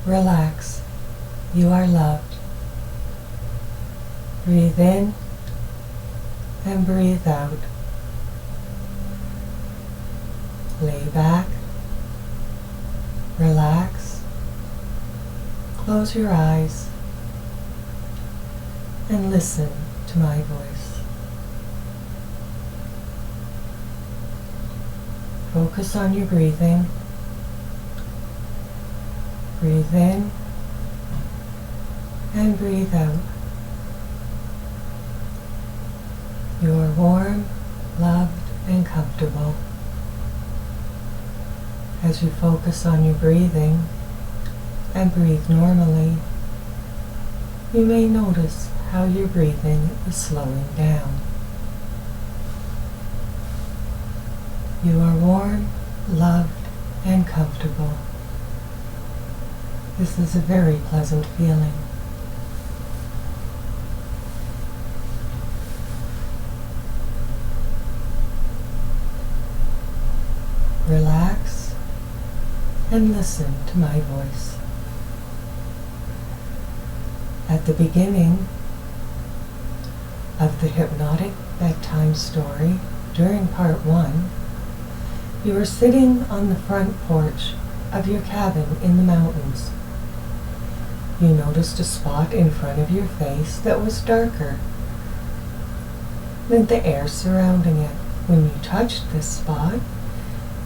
Relax. You are loved. Breathe in and breathe out. Lay back. Relax. Close your eyes and listen to my voice. Focus on your breathing. Breathe in and breathe out. You are warm, loved, and comfortable. As you focus on your breathing and breathe normally, you may notice how your breathing is slowing down. You are warm, loved, and comfortable. This is a very pleasant feeling. Relax and listen to my voice. At the beginning of the Hypnotic Bedtime story, during part 1, you were sitting on the front porch of your cabin in the mountains. You noticed a spot in front of your face that was darker than the air surrounding it. When you touched this spot,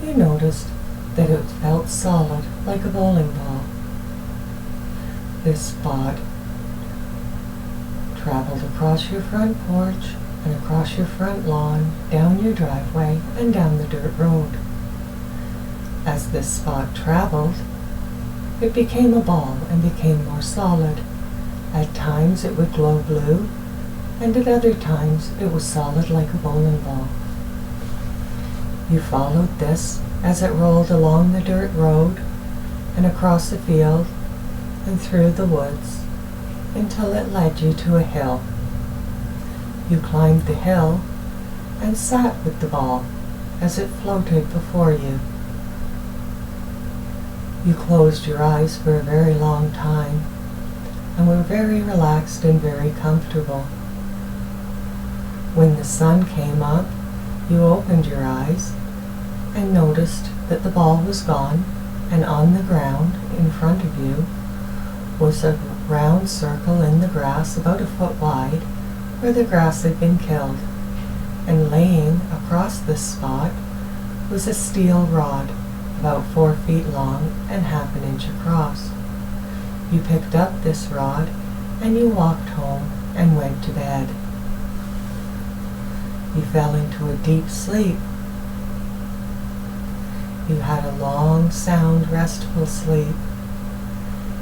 you noticed that it felt solid like a bowling ball. This spot traveled across your front porch and across your front lawn, down your driveway, and down the dirt road. As this spot traveled, it became a ball and became more solid. At times it would glow blue, and at other times it was solid like a bowling ball. You followed this as it rolled along the dirt road and across the field and through the woods until it led you to a hill. You climbed the hill and sat with the ball as it floated before you. You closed your eyes for a very long time and were very relaxed and very comfortable. When the sun came up, you opened your eyes and noticed that the ball was gone, and on the ground in front of you was a round circle in the grass about a foot wide where the grass had been killed, and laying across this spot was a steel rod about 4 feet long and half an inch across. You picked up this rod and you walked home and went to bed. You fell into a deep sleep. You had a long, sound, restful sleep.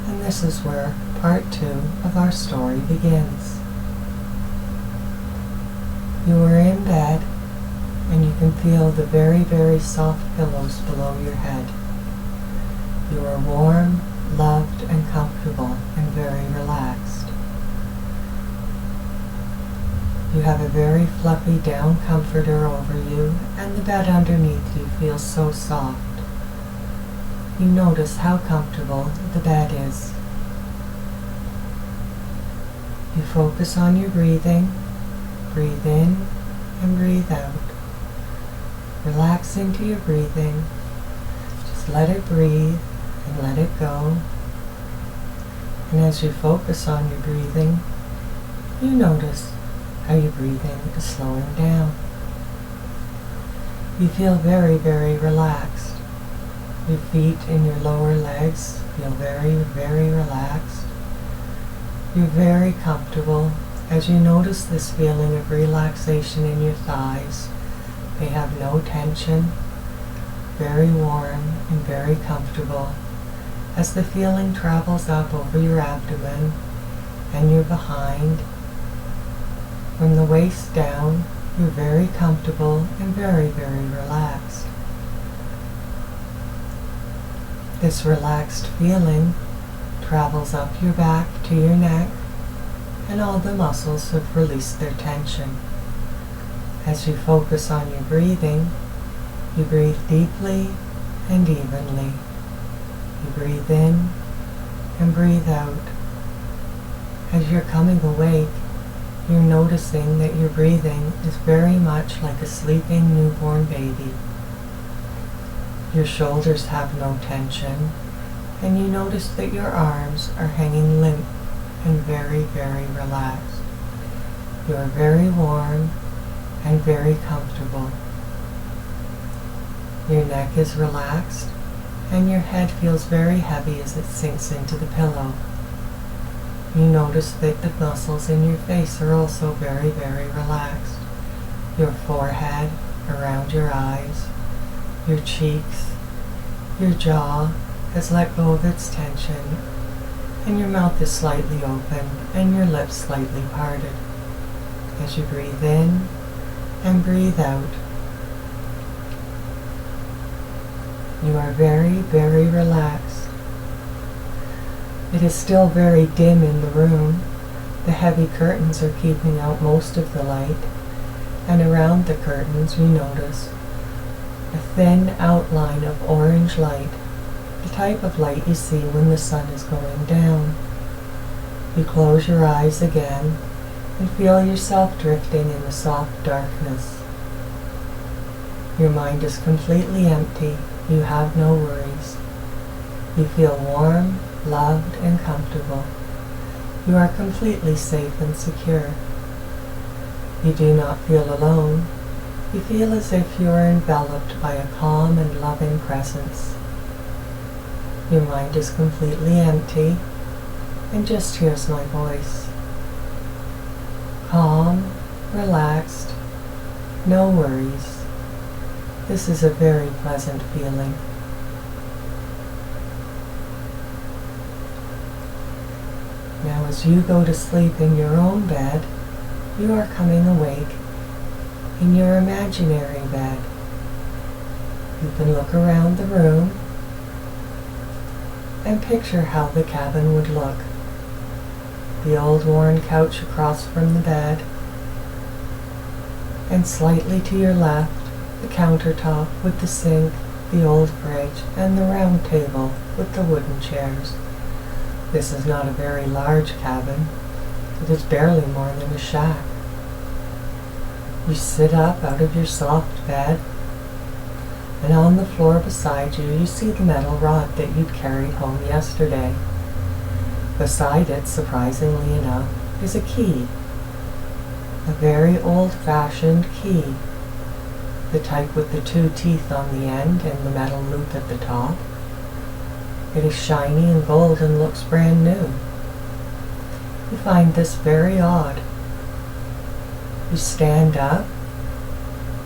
And this is where part 2 of our story begins. You are in bed, and you can feel the very, very soft pillows below your head. You are warm, loved, and comfortable, and very relaxed. You have a very fluffy down comforter over you, and the bed underneath you feels so soft. You notice how comfortable the bed is. You focus on your breathing. Breathe in and breathe out. Relax into your breathing. Just let it breathe and let it go. And as you focus on your breathing, you notice how your breathing is slowing down. You feel very, very relaxed. Your feet and your lower legs feel very, very relaxed. You're very comfortable as you notice this feeling of relaxation in your thighs. They have no tension, very warm and very comfortable as the feeling travels up over your abdomen and your behind. From the waist down, you're very comfortable and very, very relaxed. This relaxed feeling travels up your back to your neck, and all the muscles have released their tension. As you focus on your breathing, you breathe deeply and evenly. You breathe in and breathe out. As you're coming awake, you're noticing that your breathing is very much like a sleeping newborn baby. Your shoulders have no tension, and you notice that your arms are hanging limp and very, very relaxed. You are very warm and very comfortable. Your neck is relaxed, and your head feels very heavy as it sinks into the pillow. You notice that the muscles in your face are also very, very relaxed. Your forehead, around your eyes, your cheeks, your jaw has let go of its tension, and your mouth is slightly open and your lips slightly parted. As you breathe in and breathe out, you are very, very relaxed. It is still very dim in the room. The heavy curtains are keeping out most of the light, and around the curtains you notice a thin outline of orange light, the type of light you see when the sun is going down. You close your eyes again and feel yourself drifting in the soft darkness. Your mind is completely empty. You have no worries. You feel warm, loved, and comfortable. You are completely safe and secure. You do not feel alone. You feel as if you are enveloped by a calm and loving presence. Your mind is completely empty and just hears my voice. Calm, relaxed, no worries. This is a very pleasant feeling. Now as you go to sleep in your own bed, you are coming awake in your imaginary bed. You can look around the room and picture how the cabin would look. The old worn couch across from the bed, and slightly to your left, the countertop with the sink, the old fridge, and the round table with the wooden chairs. This is not a very large cabin. It is barely more than a shack. You sit up out of your soft bed, and on the floor beside you, you see the metal rod that you'd carried home yesterday. Beside it, surprisingly enough, is a key. A very old-fashioned key. The type with the 2 teeth on the end and the metal loop at the top. It is shiny and gold and looks brand new. You find this very odd. You stand up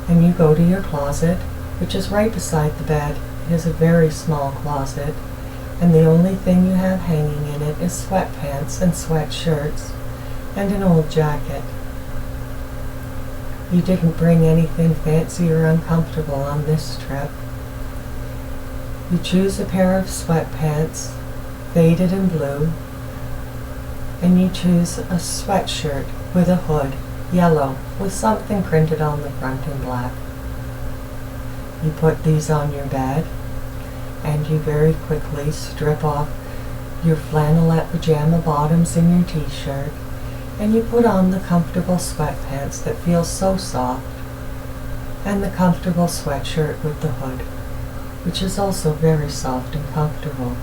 and you go to your closet, which is right beside the bed. It is a very small closet, and the only thing you have hanging in it is sweatpants and sweatshirts and an old jacket. You didn't bring anything fancy or uncomfortable on this trip. You choose a pair of sweatpants, faded and blue, and you choose a sweatshirt with a hood, yellow, with something printed on the front in black. You put these on your bed, and you very quickly strip off your flannelette pajama bottoms and your t-shirt, and you put on the comfortable sweatpants that feel so soft, and the comfortable sweatshirt with the hood, which is also very soft and comfortable.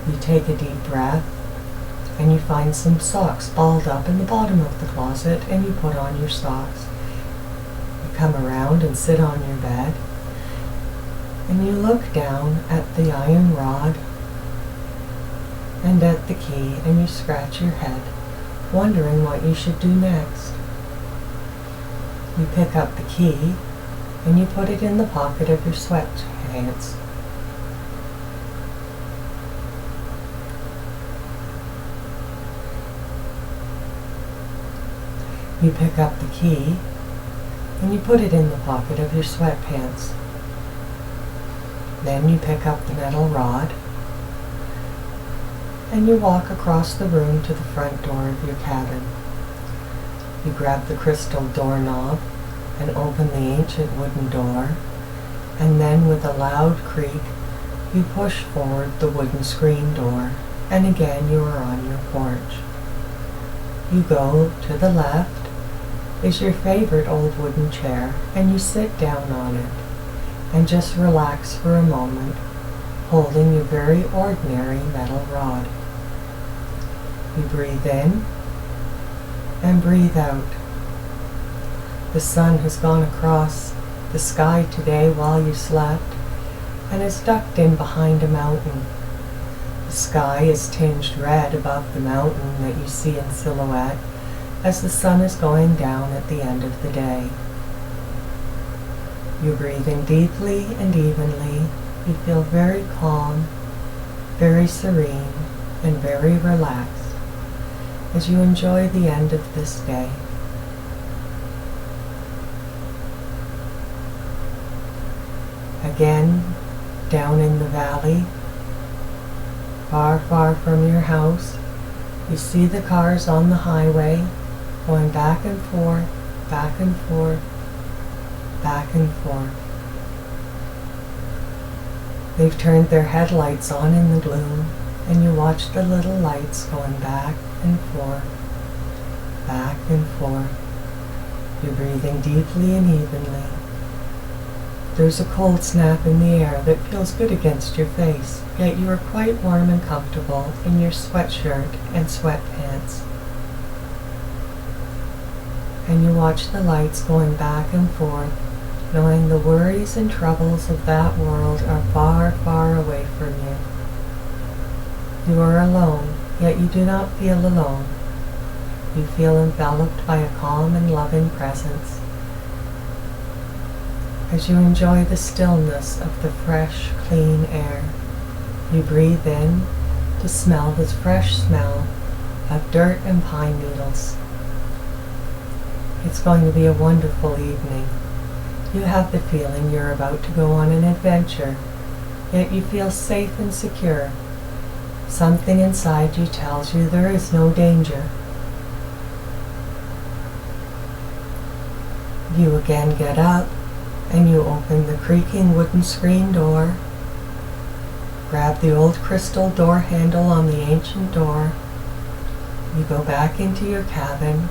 You take a deep breath, and you find some socks balled up in the bottom of the closet, and you put on your socks. You come around and sit on your bed, and you look down at the iron rod and at the key, and you scratch your head, wondering what you should do next. You pick up the key, and you put it in the pocket of your sweatpants. You pick up the key, and you put it in the pocket of your sweatpants. Then you pick up the metal rod, and you walk across the room to the front door of your cabin. You grab the crystal doorknob and open the ancient wooden door, and then with a loud creak, You push forward the wooden screen door, and again you are on your porch. You go to the left is your favorite old wooden chair, and you sit down on it and just relax for a moment, holding your very ordinary metal rod. You breathe in and breathe out. The sun has gone across the sky today while you slept and is ducked in behind a mountain. The sky is tinged red above the mountain that you see in silhouette as the sun is going down at the end of the day. You're breathing deeply and evenly. You feel very calm, very serene, and very relaxed as you enjoy the end of this day. Again, down in the valley, far, far from your house, you see the cars on the highway going back and forth, back and forth, back and forth. They've turned their headlights on in the gloom, and you watch the little lights going back and forth, back and forth. You're breathing deeply and evenly. There's a cold snap in the air that feels good against your face, yet you are quite warm and comfortable in your sweatshirt and sweatpants. And you watch the lights going back and forth, knowing the worries and troubles of that world are far, far away from you. You are alone, yet you do not feel alone. You feel enveloped by a calm and loving presence. As you enjoy the stillness of the fresh, clean air, you breathe in to smell this fresh smell of dirt and pine needles. It's going to be a wonderful evening. You have the feeling you're about to go on an adventure, yet you feel safe and secure. Something inside you tells you there is no danger. You again get up, and you open the creaking wooden screen door, grab the old crystal door handle on the ancient door, you go back into your cabin,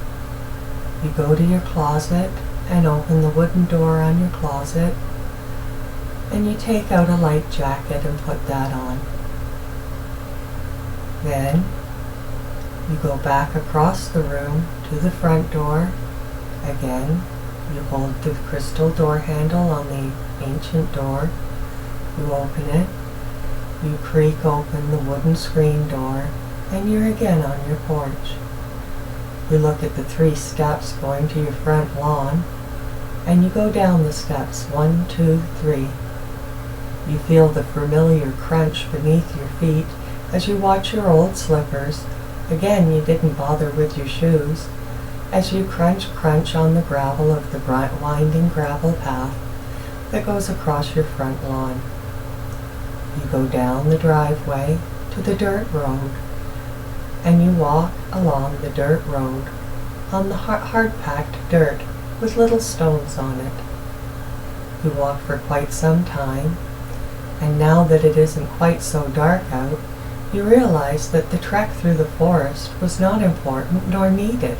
you go to your closet and open the wooden door on your closet, and you take out a light jacket and put that on. Then you go back across the room to the front door. Again, you hold the crystal door handle on the ancient door. You open it. You creak open the wooden screen door, and you're again on your porch. You look at the 3 steps going to your front lawn, and you go down the steps, 1, 2, 3. You feel the familiar crunch beneath your feet as you watch your old slippers. Again, you didn't bother with your shoes. As you crunch on the gravel of the winding gravel path that goes across your front lawn. You go down the driveway to the dirt road, and you walk along the dirt road on the hard-packed dirt with little stones on it. You walk for quite some time, and now that it isn't quite so dark out, you realize that the trek through the forest was not important nor needed,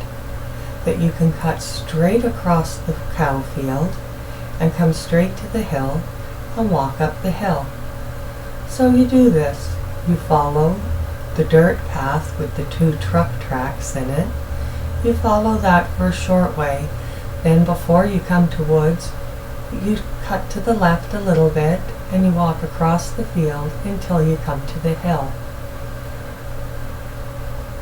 that you can cut straight across the cow field and come straight to the hill and walk up the hill. So you do this. You follow the dirt path with the 2 truck tracks in it. You follow that for a short way. Then before you come to woods, you cut to the left a little bit and you walk across the field until you come to the hill.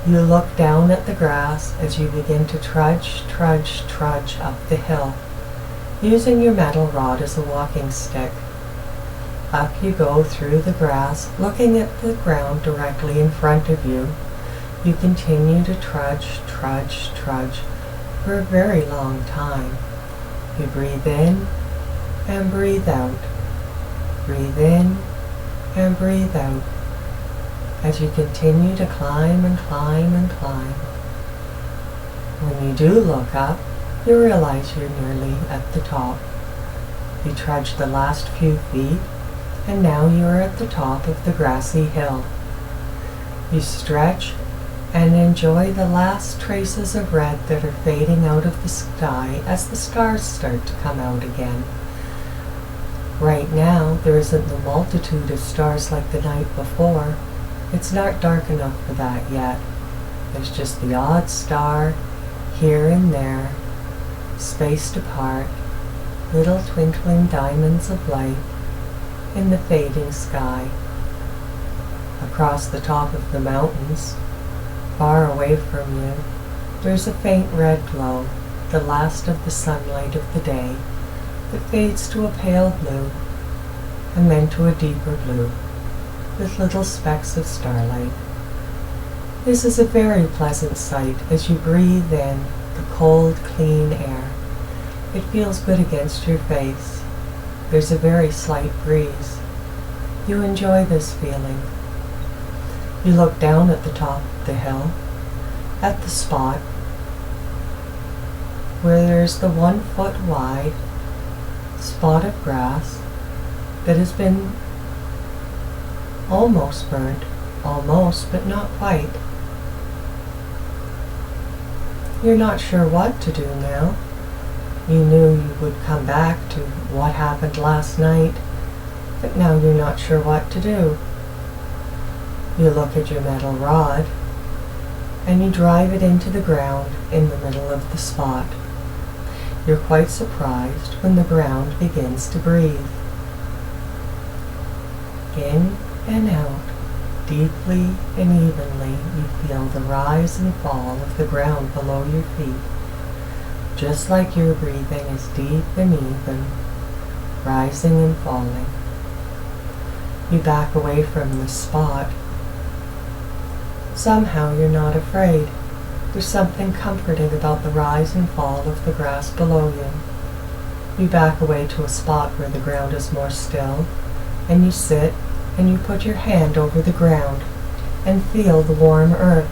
You look down at the grass as you begin to trudge up the hill, using your metal rod as a walking stick. Up you go through the grass, looking at the ground directly in front of you. You continue to trudge for a very long time. You breathe in and breathe out. Breathe in and breathe out. As you continue to climb and climb and climb. When you do look up, you realize you're nearly at the top. You trudge the last few feet, and now you are at the top of the grassy hill. You stretch and enjoy the last traces of red that are fading out of the sky as the stars start to come out again. Right now, there isn't the multitude of stars like the night before. It's not dark enough for that yet. There's just the odd star here and there, spaced apart, little twinkling diamonds of light in the fading sky. Across the top of the mountains, far away from you, there's a faint red glow, the last of the sunlight of the day, that fades to a pale blue, and then to a deeper blue, with little specks of starlight. This is a very pleasant sight as you breathe in the cold, clean air. It feels good against your face. There's a very slight breeze. You enjoy this feeling. You look down at the top of the hill, at the spot where there's the 1 foot wide spot of grass that has been almost burnt, almost, but not quite. You're not sure what to do now. You knew you would come back to what happened last night, but now you're not sure what to do. You look at your metal rod, and you drive it into the ground in the middle of the spot. You're quite surprised when the ground begins to breathe. In and out, deeply and evenly, you feel the rise and fall of the ground below your feet, just like your breathing is deep and even, rising and falling. You back away from the spot. Somehow you're not afraid. There's something comforting about the rise and fall of the grass below you. You back away to a spot where the ground is more still, and you sit and you put your hand over the ground and feel the warm earth.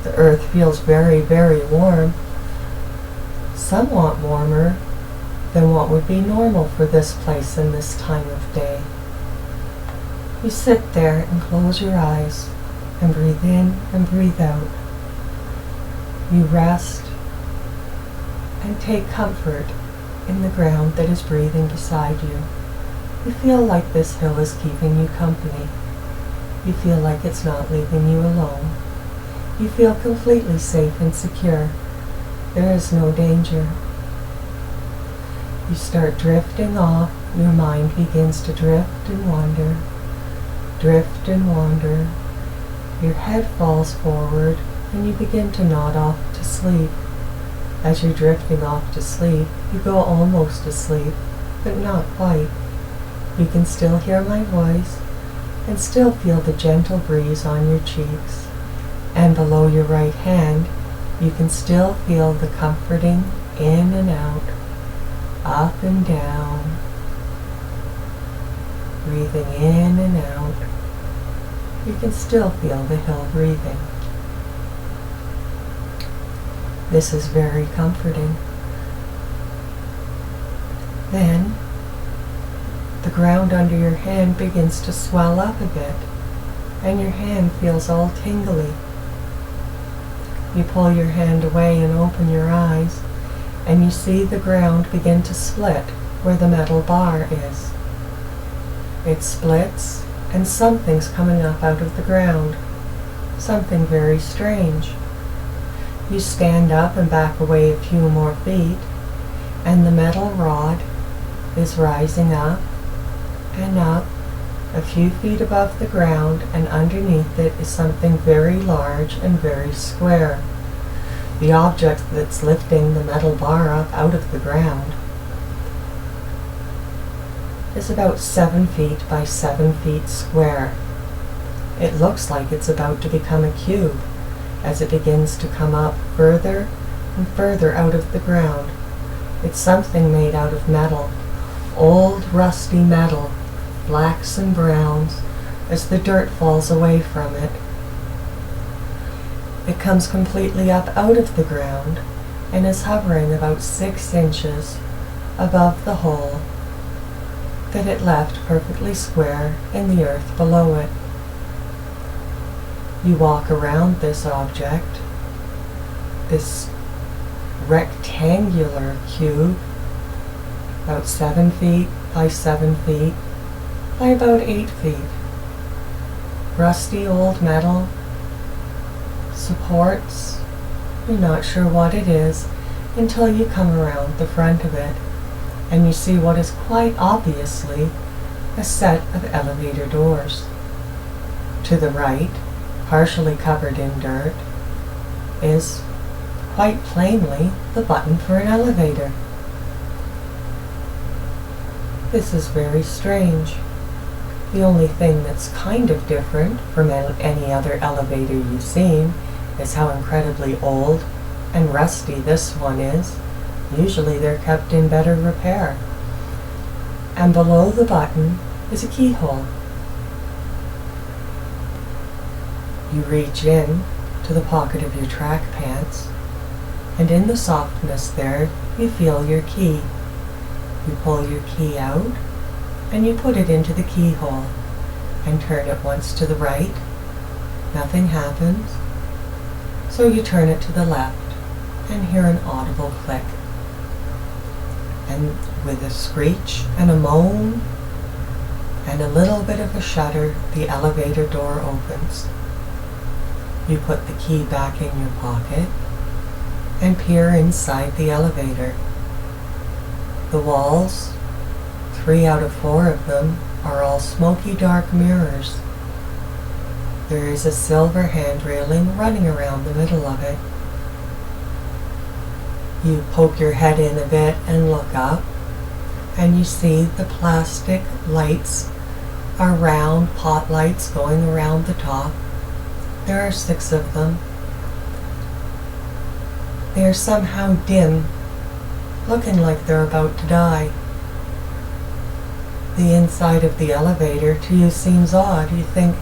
The earth feels very, very warm, somewhat warmer than what would be normal for this place and this time of day. You sit there and close your eyes and breathe in and breathe out. You rest and take comfort in the ground that is breathing beside you. You feel like this hill is keeping you company. You feel like it's not leaving you alone. You feel completely safe and secure. There is no danger. You start drifting off. Your mind begins to drift and wander. Drift and wander. Your head falls forward and you begin to nod off to sleep. As you're drifting off to sleep, you go almost to sleep, but not quite. You can still hear my voice and still feel the gentle breeze on your cheeks. And below your right hand, you can still feel the comforting in and out, up and down, breathing in and out. You can still feel the hill breathing. This is very comforting. Then, the ground under your hand begins to swell up a bit, and your hand feels all tingly. You pull your hand away and open your eyes, and you see the ground begin to split where the metal bar is. It splits, and something's coming up out of the ground. Something very strange. You stand up and back away a few more feet, and the metal rod is rising up and up a few feet above the ground, and underneath it is something very large and very square. The object that's lifting the metal bar up out of the ground is about 7 feet by 7 feet square. It looks like it's about to become a cube as it begins to come up further and further out of the ground. It's something made out of metal, old rusty metal, blacks and browns, as the dirt falls away from it. It comes completely up out of the ground and is hovering about 6 inches above the hole. that it left perfectly square in the earth below it. You walk around this object, this rectangular cube, about 7 feet by 7 feet by about 8 feet. Rusty old metal, supports, you're not sure what it is until you come around the front of it and you see what is quite obviously a set of elevator doors. To the right, partially covered in dirt, is quite plainly the button for an elevator. This is very strange. The only thing that's kind of different from any other elevator you've seen is how incredibly old and rusty this one is. Usually they're kept in better repair. And below the button is a keyhole. You reach in to the pocket of your track pants, and in the softness there you feel your key. You pull your key out and you put it into the keyhole and turn it once to the right. Nothing happens. So you turn it to the left and hear an audible click. And with a screech and a moan and a little bit of a shudder, the elevator door opens. You put the key back in your pocket and peer inside the elevator. The walls, 3 out of 4 of them, are all smoky dark mirrors. There is a silver hand railing running around the middle of it. You poke your head in a bit and look up, and you see the plastic lights are round pot lights going around the top. There are 6 of them. They are somehow dim, looking like they're about to die. The inside of the elevator to you seems odd. You think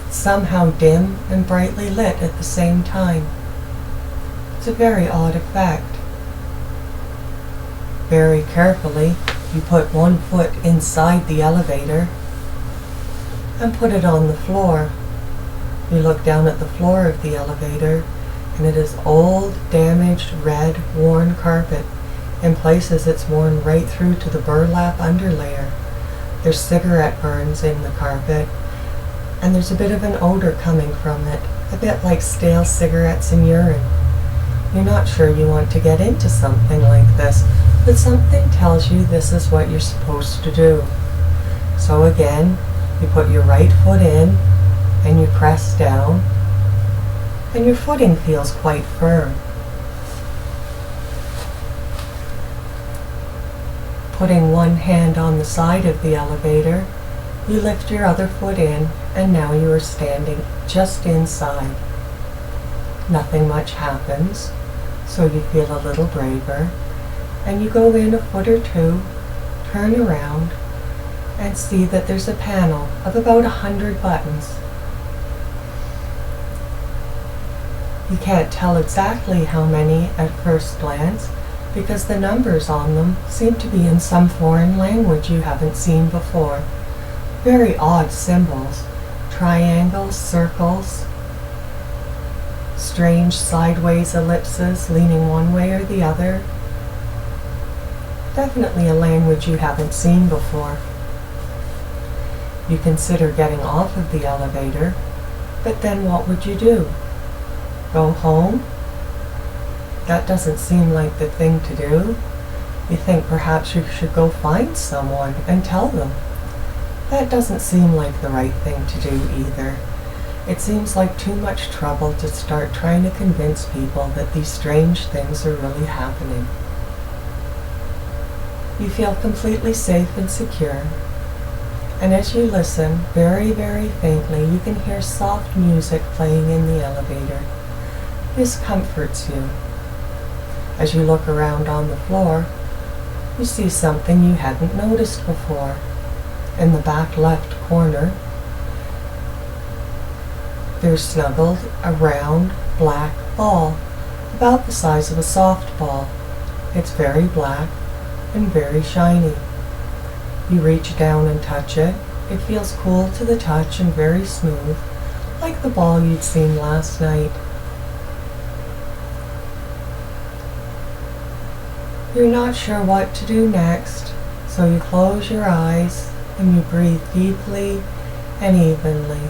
it's somehow dim and brightly lit at the same time. It's a very odd effect. Very carefully, you put one foot inside the elevator and put it on the floor. You look down at the floor of the elevator, and it is old, damaged, red, worn carpet. In places it's worn right through to the burlap underlayer. There's cigarette burns in the carpet, and there's a bit of an odor coming from it, a bit like stale cigarettes and urine. You're not sure you want to get into something like this, but something tells you this is what you're supposed to do. So again, you put your right foot in, and you press down, and your footing feels quite firm. Putting one hand on the side of the elevator, you lift your other foot in, and now you are standing just inside. Nothing much happens, so you feel a little braver, and you go in a foot or 2, turn around, and see that there's a panel of about 100 buttons. You can't tell exactly how many at first glance, because the numbers on them seem to be in some foreign language you haven't seen before. Very odd symbols, triangles, circles, strange sideways ellipses leaning one way or the other. Definitely a language you haven't seen before. You consider getting off of the elevator, but then what would you do? Go home? That doesn't seem like the thing to do. You think perhaps you should go find someone and tell them. That doesn't seem like the right thing to do either. It seems like too much trouble to start trying to convince people that these strange things are really happening. You feel completely safe and secure, and as you listen, very, very faintly, you can hear soft music playing in the elevator. This comforts you. As you look around on the floor, you see something you hadn't noticed before. In the back left corner, there's snuggled a round black ball, about the size of a softball. It's very black and very shiny. You reach down and touch it. It feels cool to the touch and very smooth, like the ball you'd seen last night. You're not sure what to do next, so you close your eyes and you breathe deeply and evenly.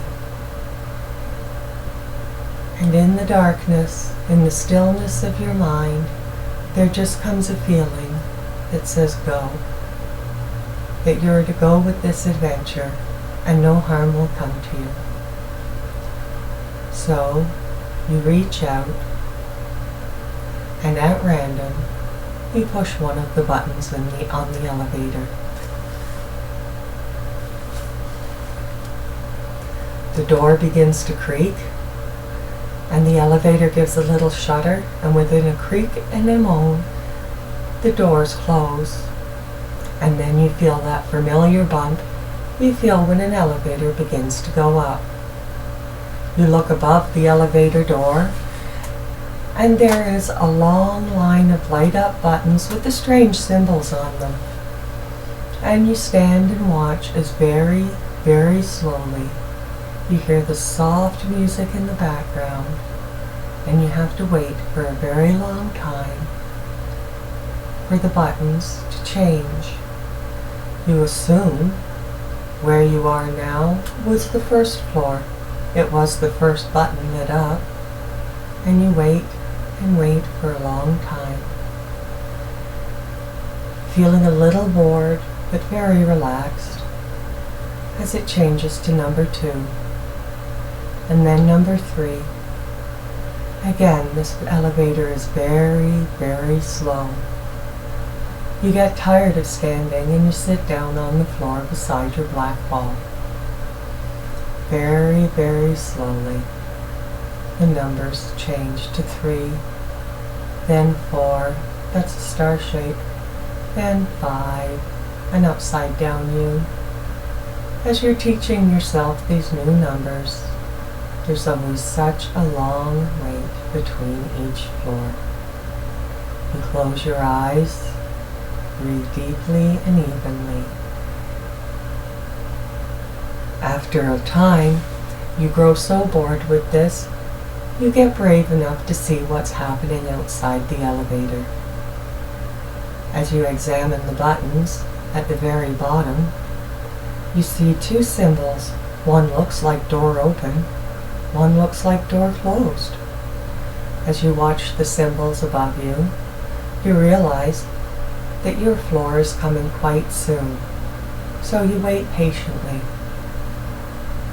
And in the darkness, in the stillness of your mind, there just comes a feeling that says go. That you're to go with this adventure and no harm will come to you. So you reach out and at random you push one of the buttons on the elevator. The door begins to creak and the elevator gives a little shudder, and within a creak and a moan the doors close. And then you feel that familiar bump you feel when an elevator begins to go up. You look above the elevator door, and there is a long line of light-up buttons with the strange symbols on them. And you stand and watch as very, very slowly you hear the soft music in the background, and you have to wait for a very long time for the buttons to change. You assume where you are now was the first floor. It was the first button lit up, and you wait and wait for a long time, feeling a little bored but very relaxed as it changes to number 2, and then number 3. Again, this elevator is very, very slow. You get tired of standing and you sit down on the floor beside your black ball. Very, very slowly, the numbers change to 3, then 4, that's a star shape, then 5, an upside down U. As you're teaching yourself these new numbers, there's always such a long wait between each floor. You close your eyes, breathe deeply and evenly. After a time, you grow so bored with this, you get brave enough to see what's happening outside the elevator. As you examine the buttons at the very bottom, you see 2 symbols. One looks like door open, one looks like door closed. As you watch the symbols above you, you realize that your floor is coming quite soon. So you wait patiently.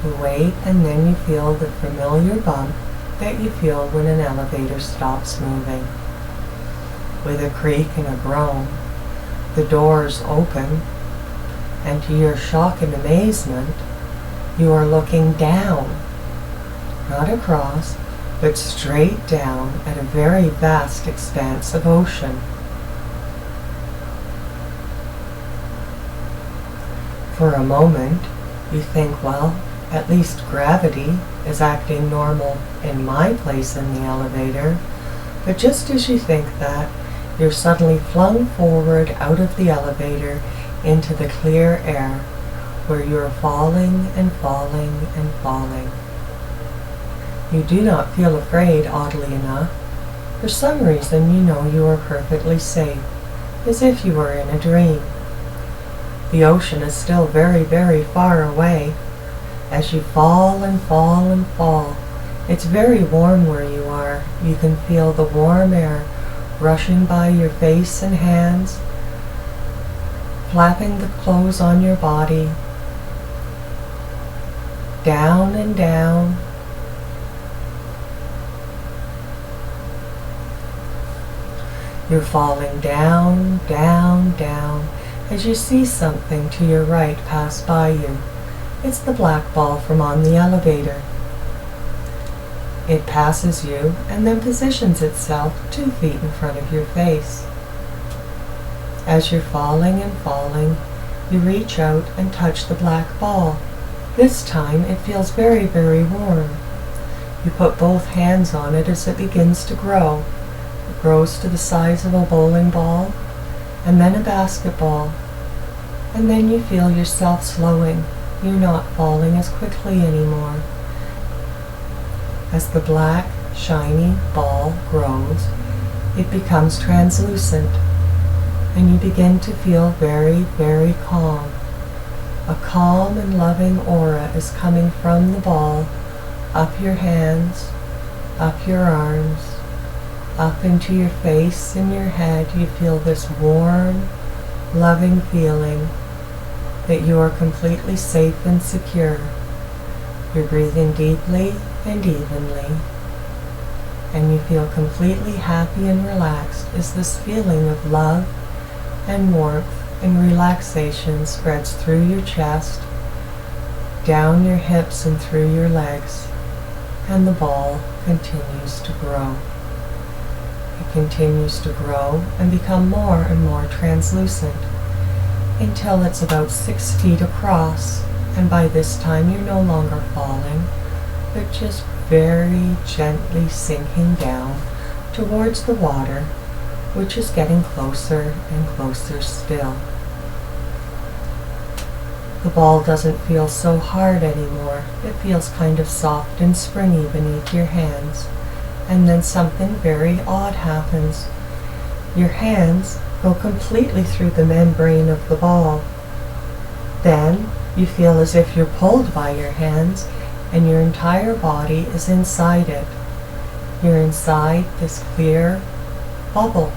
You wait, and then you feel the familiar bump that you feel when an elevator stops moving. With a creak and a groan, the doors open, and to your shock and amazement, you are looking down, not across, but straight down at a very vast expanse of ocean. For a moment, you think, well, at least gravity is acting normal in my place in the elevator. But just as you think that, you're suddenly flung forward out of the elevator into the clear air, where you're falling and falling and falling. You do not feel afraid, oddly enough. For some reason, you know you are perfectly safe, as if you were in a dream. The ocean is still very, very far away. As you fall and fall and fall, it's very warm where you are. You can feel the warm air rushing by your face and hands, flapping the clothes on your body, down and down. You're falling down, down, down, as you see something to your right pass by you. It's the black ball from on the elevator. It passes you and then positions itself 2 feet in front of your face. As you're falling and falling, you reach out and touch the black ball. This time it feels very, very warm. You put both hands on it as it begins to grow. It grows to the size of a bowling ball and then a basketball. And then you feel yourself slowing. You're not falling as quickly anymore. As the black, shiny ball grows, it becomes translucent, and you begin to feel very, very calm. A calm and loving aura is coming from the ball, up your hands, up your arms, up into your face and your head. You feel this warm, loving feeling that you are completely safe and secure. You're breathing deeply and evenly, and you feel completely happy and relaxed as this feeling of love and warmth and relaxation spreads through your chest, down your hips and through your legs, and the ball continues to grow. It continues to grow and become more and more translucent until it's about 6 feet across, and by this time you're no longer falling, but just very gently sinking down towards the water, which is getting closer and closer still. The ball doesn't feel so hard anymore. It feels kind of soft and springy beneath your hands. And then something very odd happens. Your hands go completely through the membrane of the ball. Then you feel as if you're pulled by your hands and your entire body is inside it. You're inside this clear bubble.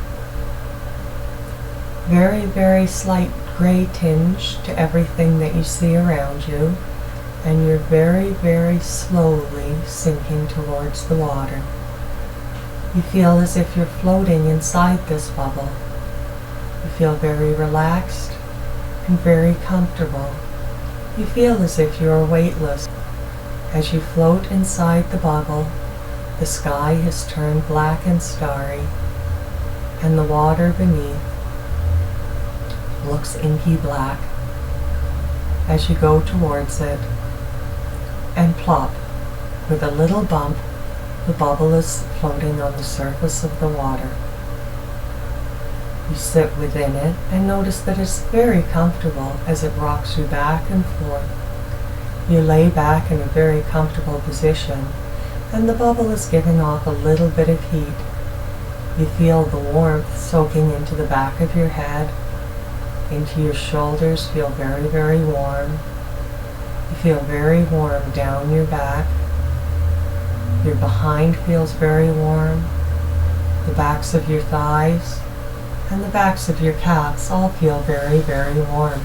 Very, very slight gray tinge to everything that you see around you, and you're very, very slowly sinking towards the water. You feel as if you're floating inside this bubble. You feel very relaxed and very comfortable. You feel as if you are weightless. As you float inside the bubble, the sky has turned black and starry, and the water beneath looks inky black. As you go towards it, and plop, with a little bump, the bubble is floating on the surface of the water. You sit within it and notice that it's very comfortable as it rocks you back and forth. You lay back in a very comfortable position, and the bubble is giving off a little bit of heat. You feel the warmth soaking into the back of your head, into your shoulders feel very, very warm. You feel very warm down your back. Your behind feels very warm. The backs of your thighs and the backs of your calves all feel very, very warm.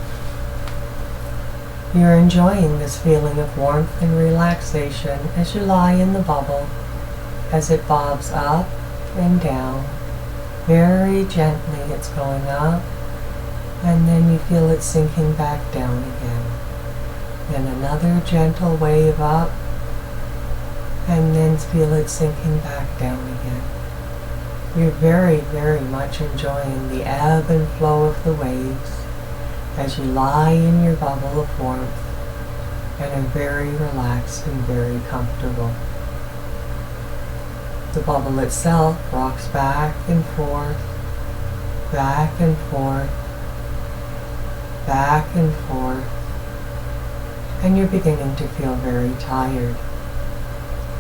You're enjoying this feeling of warmth and relaxation as you lie in the bubble, as it bobs up and down. Very gently it's going up, and then you feel it sinking back down again. Then another gentle wave up, and then feel it sinking back down again. You're very, very much enjoying the ebb and flow of the waves as you lie in your bubble of warmth and are very relaxed and very comfortable. The bubble itself rocks back and forth, back and forth, back and forth, and you're beginning to feel very tired.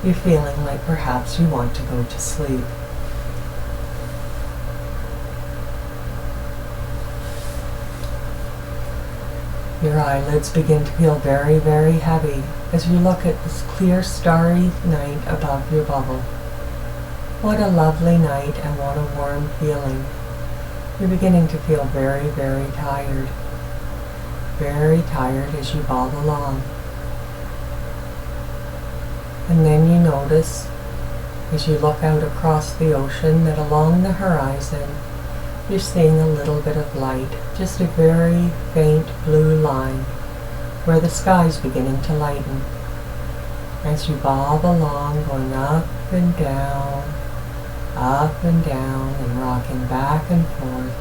You're feeling like perhaps you want to go to sleep. Your eyelids begin to feel very, very heavy as you look at this clear, starry night above your bubble. What a lovely night, and what a warm feeling. You're beginning to feel very, very tired. Very tired as you bob along. And then you notice, as you look out across the ocean, that along the horizon, you're seeing a little bit of light, just a very faint blue line, where the sky's beginning to lighten. As you bob along, going up and down, and rocking back and forth,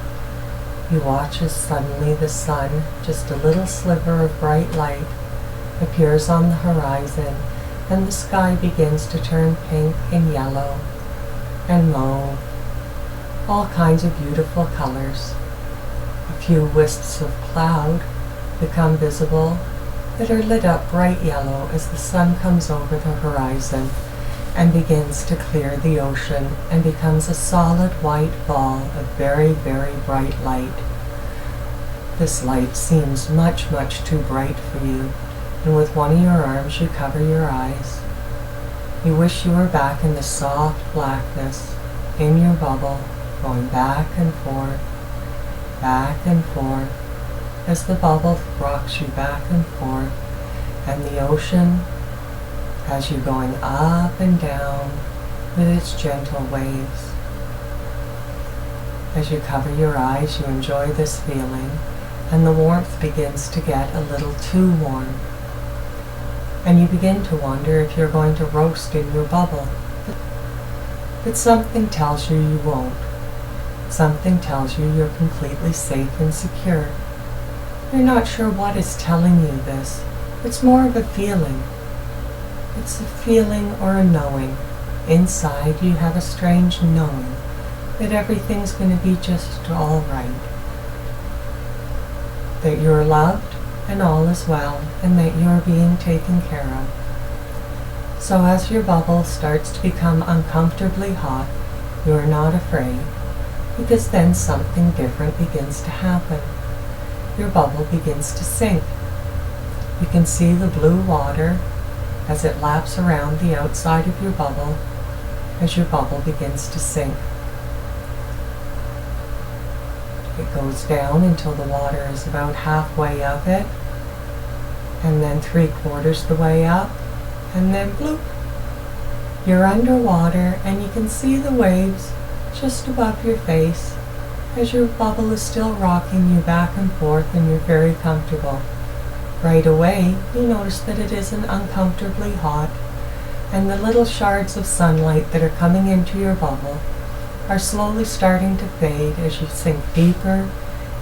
you watch as suddenly the sun, just a little sliver of bright light, appears on the horizon, and the sky begins to turn pink and yellow and mauve, all kinds of beautiful colors. A few wisps of cloud become visible that are lit up bright yellow as the sun comes over the horizon and begins to clear the ocean and becomes a solid white ball of very, very bright light. This light seems much, much too bright for you, and with one of your arms you cover your eyes. You wish you were back in the soft blackness, in your bubble, going back and forth, as the bubble rocks you back and forth, and the ocean has you going up and down with its gentle waves. As you cover your eyes, you enjoy this feeling, and the warmth begins to get a little too warm. And you begin to wonder if you're going to roast in your bubble. But something tells you you won't. Something tells you you're completely safe and secure. You're not sure what is telling you this. It's more of a feeling. It's a feeling or a knowing. Inside you have a strange knowing that everything's going to be just all right. That you're loved and all is well, and that you're being taken care of. So as your bubble starts to become uncomfortably hot, you are not afraid, because then something different begins to happen. Your bubble begins to sink. You can see the blue water as it laps around the outside of your bubble as your bubble begins to sink. It goes down until the water is about halfway up it, and then 3/4 the way up, and then bloop. You're underwater and you can see the waves just above your face as your bubble is still rocking you back and forth, and you're very comfortable. Right away, you notice that it isn't uncomfortably hot, and the little shards of sunlight that are coming into your bubble are slowly starting to fade as you sink deeper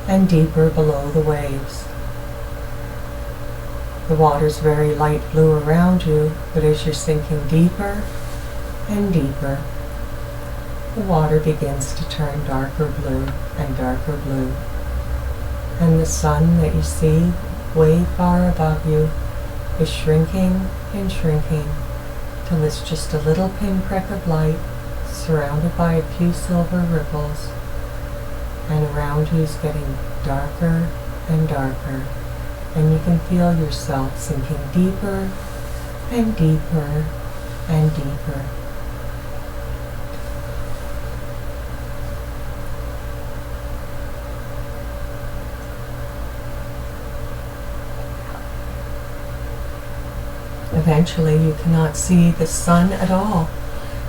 and deeper below the waves. The water's very light blue around you, but as you're sinking deeper and deeper, the water begins to turn darker blue and darker blue. And the sun that you see way far above you is shrinking and shrinking till it's just a little pinprick of light surrounded by a few silver ripples, and around you is getting darker and darker, and you can feel yourself sinking deeper and deeper and deeper. Eventually you cannot see the sun at all.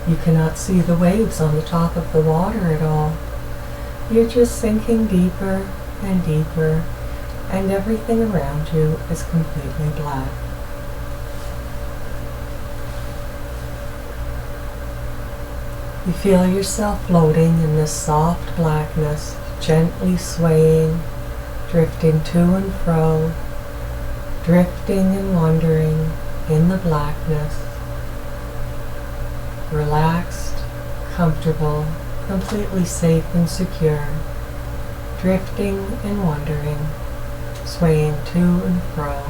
You cannot see the waves on the top of the water at all. You're just sinking deeper and deeper, and everything around you is completely black. You feel yourself floating in this soft blackness, gently swaying, drifting to and fro, drifting and wandering in the blackness, relaxed, comfortable, completely safe and secure, drifting and wandering, swaying to and fro.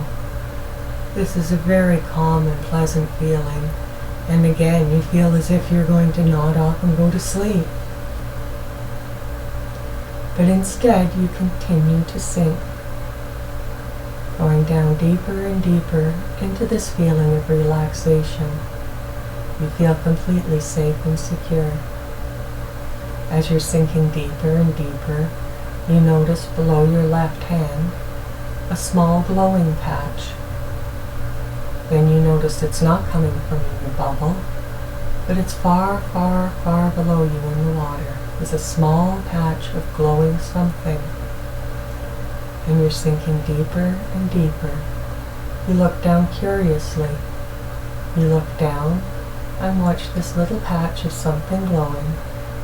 This is a very calm and pleasant feeling, and again you feel as if you're going to nod off and go to sleep. But instead you continue to sink, going down deeper and deeper into this feeling of relaxation. You feel completely safe and secure. As you're sinking deeper and deeper, you notice below your left hand a small glowing patch. Then you notice it's not coming from your bubble, but it's far, far, far below you in the water. There's a small patch of glowing something. And you're sinking deeper and deeper. You look down curiously. You look down and watch this little patch of something glowing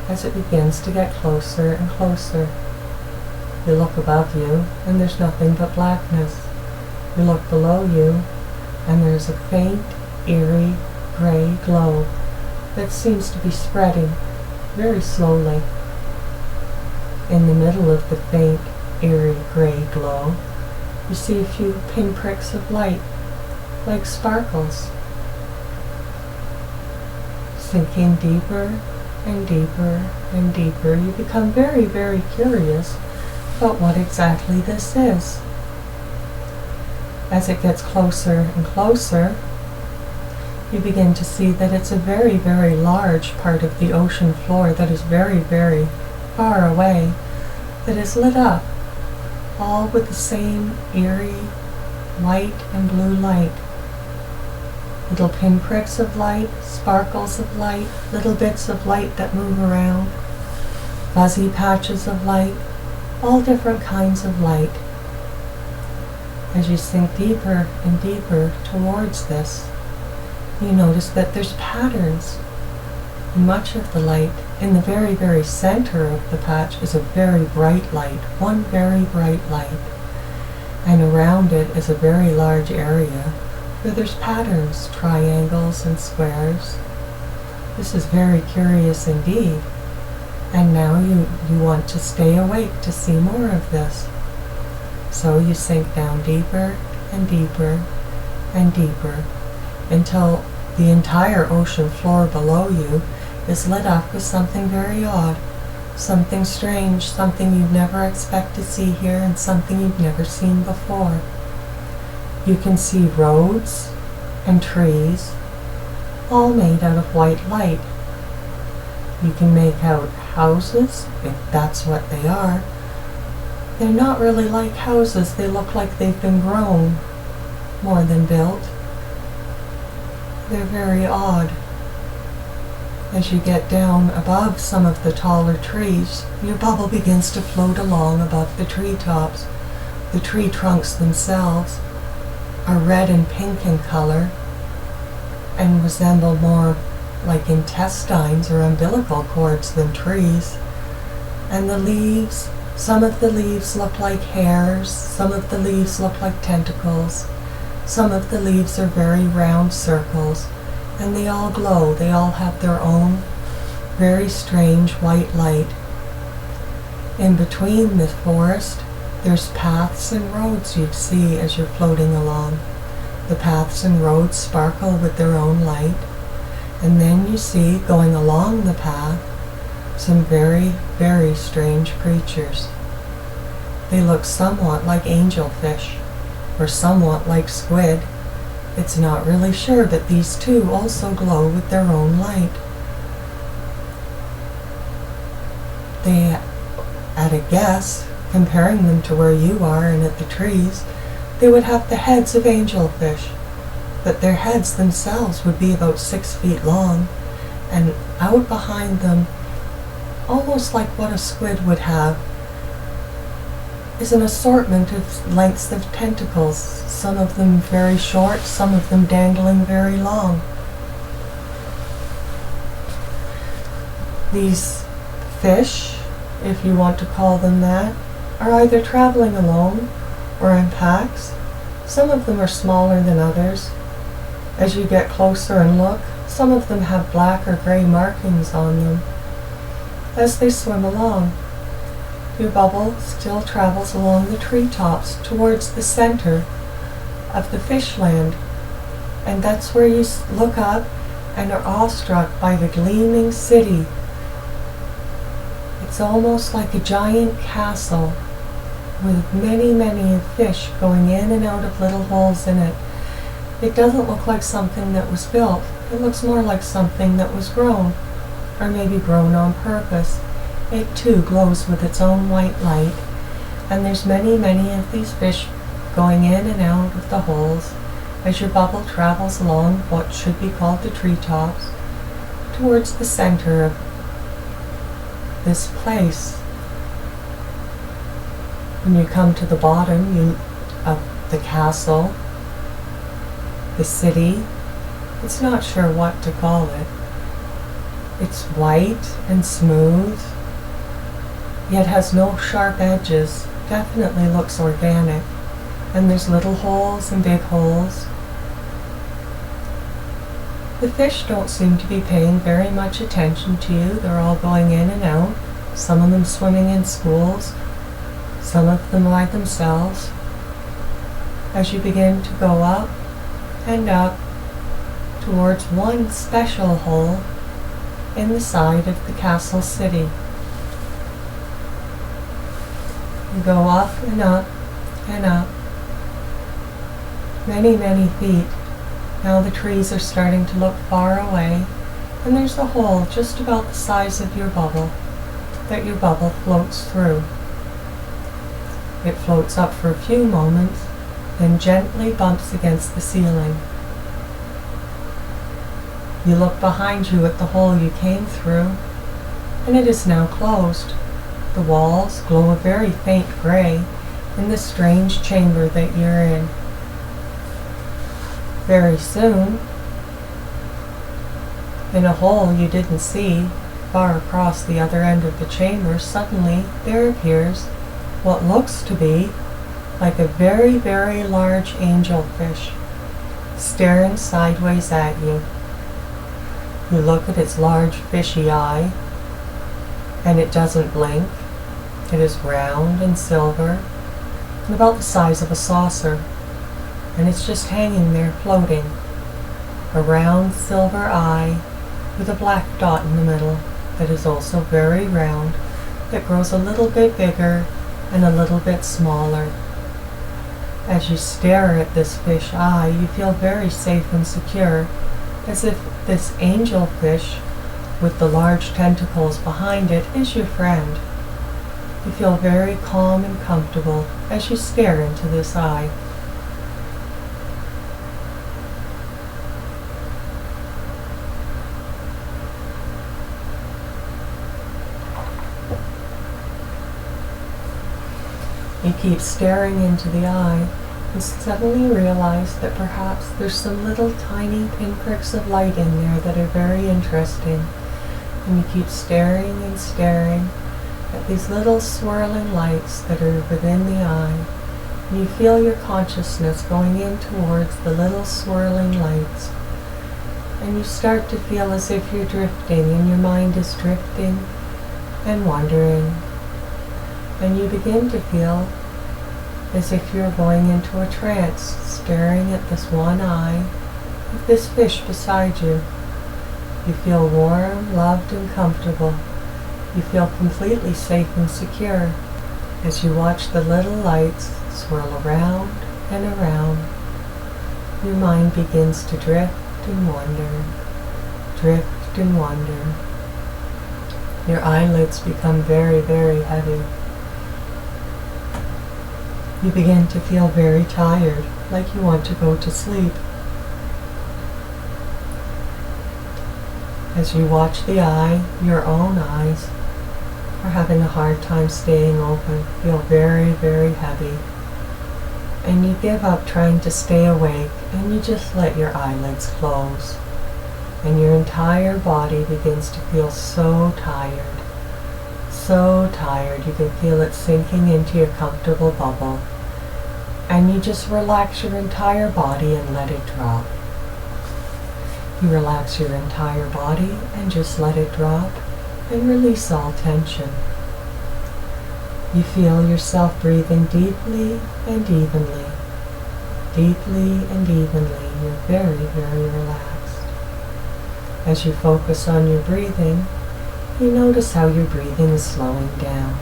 as it begins to get closer and closer. You look above you and there's nothing but blackness. You look below you and there's a faint, eerie, gray glow that seems to be spreading very slowly. In the middle of the faint, eerie gray glow You see a few pinpricks of light, like sparkles, sinking deeper and deeper and deeper. You become very, very curious about what exactly this is. As it gets closer and closer, you begin to see that it's a very, very large part of the ocean floor that is very, very far away, that is lit up, all with the same eerie white and blue light. Little pinpricks of light, sparkles of light, little bits of light that move around, fuzzy patches of light, all different kinds of light. As you sink deeper and deeper towards this, you notice that there's patterns in much of the light. In the very, very center of the patch is a very bright light, one very bright light. And around it is a very large area where there's patterns, triangles and squares. This is very curious indeed. And now you want to stay awake to see more of this. So you sink down deeper and deeper and deeper until the entire ocean floor below you is lit up with something very odd, something strange, something you'd never expect to see here and something you've never seen before. You can see roads and trees, all made out of white light. You can make out houses, if that's what they are. They're not really like houses, they look like they've been grown more than built. They're very odd. As you get down above some of the taller trees, your bubble begins to float along above the treetops. The tree trunks themselves are red and pink in color and resemble more like intestines or umbilical cords than trees. And the leaves, some of the leaves look like hairs, some of the leaves look like tentacles, some of the leaves are very round circles, and they all glow. They all have their own very strange white light. In between the forest, there's paths and roads you'd see as you're floating along. The paths and roads sparkle with their own light, and then you see, going along the path, some very, very strange creatures. They look somewhat like angelfish, or somewhat like squid. It's not really sure, but these two also glow with their own light. They, at a guess, comparing them to where you are and at the trees, they would have the heads of angelfish, but their heads themselves would be about 6 feet long, and out behind them, almost like what a squid would have, is an assortment of lengths of tentacles, some of them very short, some of them dangling very long. These fish, if you want to call them that, are either traveling alone or in packs. Some of them are smaller than others. As you get closer and look, some of them have black or gray markings on them. As they swim along, your bubble still travels along the treetops towards the center of the fishland, and that's where you look up and are awestruck by the gleaming city. It's almost like a giant castle with many, many fish going in and out of little holes in it. It doesn't look like something that was built. It looks more like something that was grown, or maybe grown on purpose. It too glows with its own white light, and there's many, many of these fish going in and out of the holes as your bubble travels along what should be called the treetops towards the center of this place. When you come to the bottom of the castle, the city, it's not sure what to call it. It's white and smooth, yet has no sharp edges, definitely looks organic, and there's little holes and big holes. The fish don't seem to be paying very much attention to you. They're all going in and out, some of them swimming in schools, some of them by themselves. as you begin to go up and up towards one special hole in the side of the castle city. You go up and up and up, many, many feet. Now the trees are starting to look far away, and there's a hole just about the size of your bubble that your bubble floats through. It floats up for a few moments, then gently bumps against the ceiling. You look behind you at the hole you came through, and it is now closed. The walls glow a very faint gray in the strange chamber that you're in. Very soon, in a hole you didn't see, far across the other end of the chamber, suddenly there appears what looks to be like a very, very large angelfish staring sideways at you. You look at its large fishy eye, and it doesn't blink. It is round and silver, and about the size of a saucer, and it's just hanging there floating. A round silver eye with a black dot in the middle that is also very round, that grows a little bit bigger and a little bit smaller. As you stare at this fish eye, you feel very safe and secure, as if this angelfish with the large tentacles behind it is your friend. You feel very calm and comfortable as you stare into this eye. You keep staring into the eye and suddenly realize that perhaps there's some little tiny pinpricks of light in there that are very interesting. And you keep staring and staring at these little swirling lights that are within the eye. And you feel your consciousness going in towards the little swirling lights. And you start to feel as if you're drifting, and your mind is drifting and wandering. And you begin to feel as if you're going into a trance, staring at this one eye with this fish beside you. You feel warm, loved, and comfortable. You feel completely safe and secure as you watch the little lights swirl around and around. Your mind begins to drift and wander, drift and wander. Your eyelids become very, very heavy. You begin to feel very tired, like you want to go to sleep. As you watch the eye, your own eyes are having a hard time staying open, feel very, very heavy. And you give up trying to stay awake, and you just let your eyelids close. And your entire body begins to feel so tired. So tired, you can feel it sinking into your comfortable bubble. And you just relax your entire body and let it drop. You relax your entire body and just let it drop and release all tension. You feel yourself breathing deeply and evenly. Deeply and evenly. You're very, very relaxed. As you focus on your breathing, you notice how your breathing is slowing down.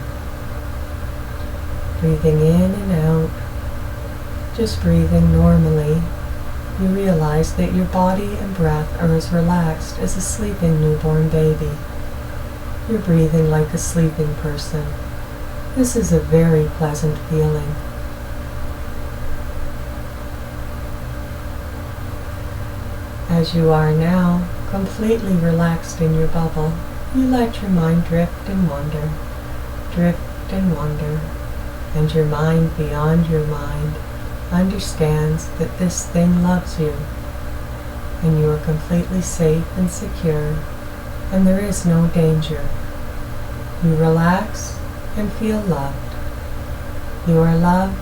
Breathing in and out, just breathing normally, you realize that your body and breath are as relaxed as a sleeping newborn baby. You're breathing like a sleeping person. This is a very pleasant feeling. As you are now, completely relaxed in your bubble, you let your mind drift and wander, and your mind beyond your mind understands that this thing loves you, and you are completely safe and secure, and there is no danger. You relax and feel loved. You are loved,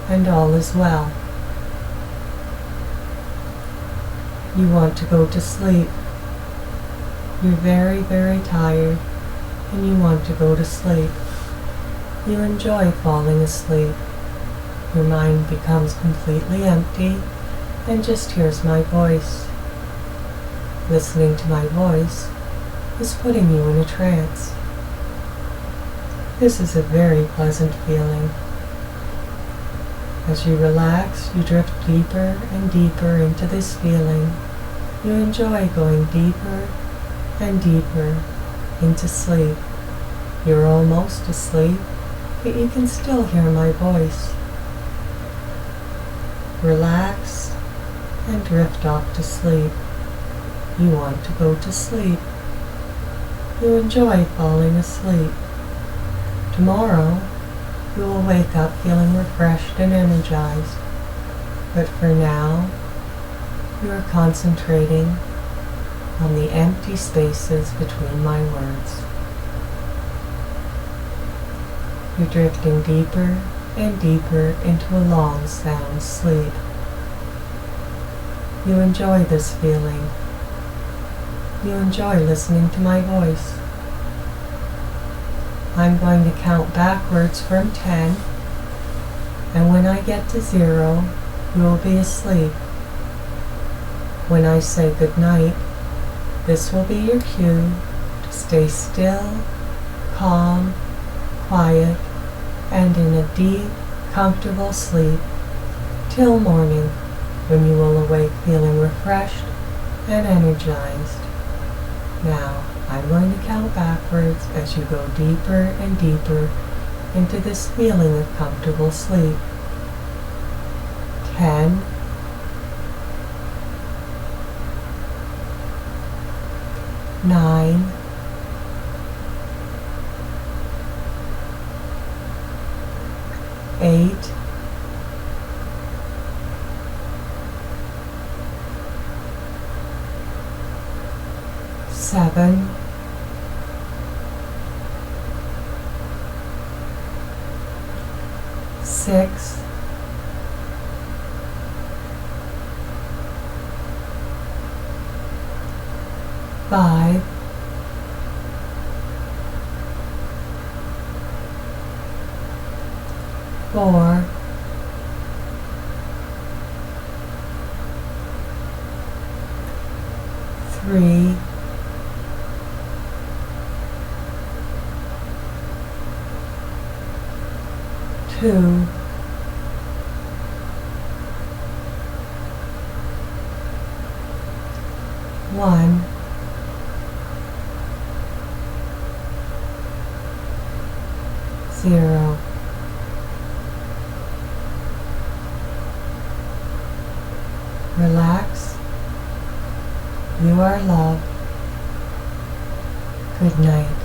and all is well. You want to go to sleep. You're very, very tired, and you want to go to sleep. You enjoy falling asleep. Your mind becomes completely empty and just hears my voice. Listening to my voice is putting you in a trance. This is a very pleasant feeling. As you relax, you drift deeper and deeper into this feeling. You enjoy going deeper and deeper into sleep. You're almost asleep, but you can still hear my voice. Relax and drift off to sleep. You want to go to sleep. You enjoy falling asleep. Tomorrow, you will wake up feeling refreshed and energized. But for now, you are concentrating on the empty spaces between my words. You're drifting deeper and deeper into a long sound sleep. You enjoy this feeling. You enjoy listening to my voice. I'm going to count backwards from 10, and when I get to 0, you will be asleep. When I say good night, this will be your cue to stay still, calm, quiet, and in a deep, comfortable sleep till morning, when you will awake feeling refreshed and energized. Now, I'm going to count backwards as you go deeper and deeper into this feeling of comfortable sleep. 10, 9, 8, 7, 6, 5, 4, 3, 2, 1, 0. Relax. You are loved. Good night.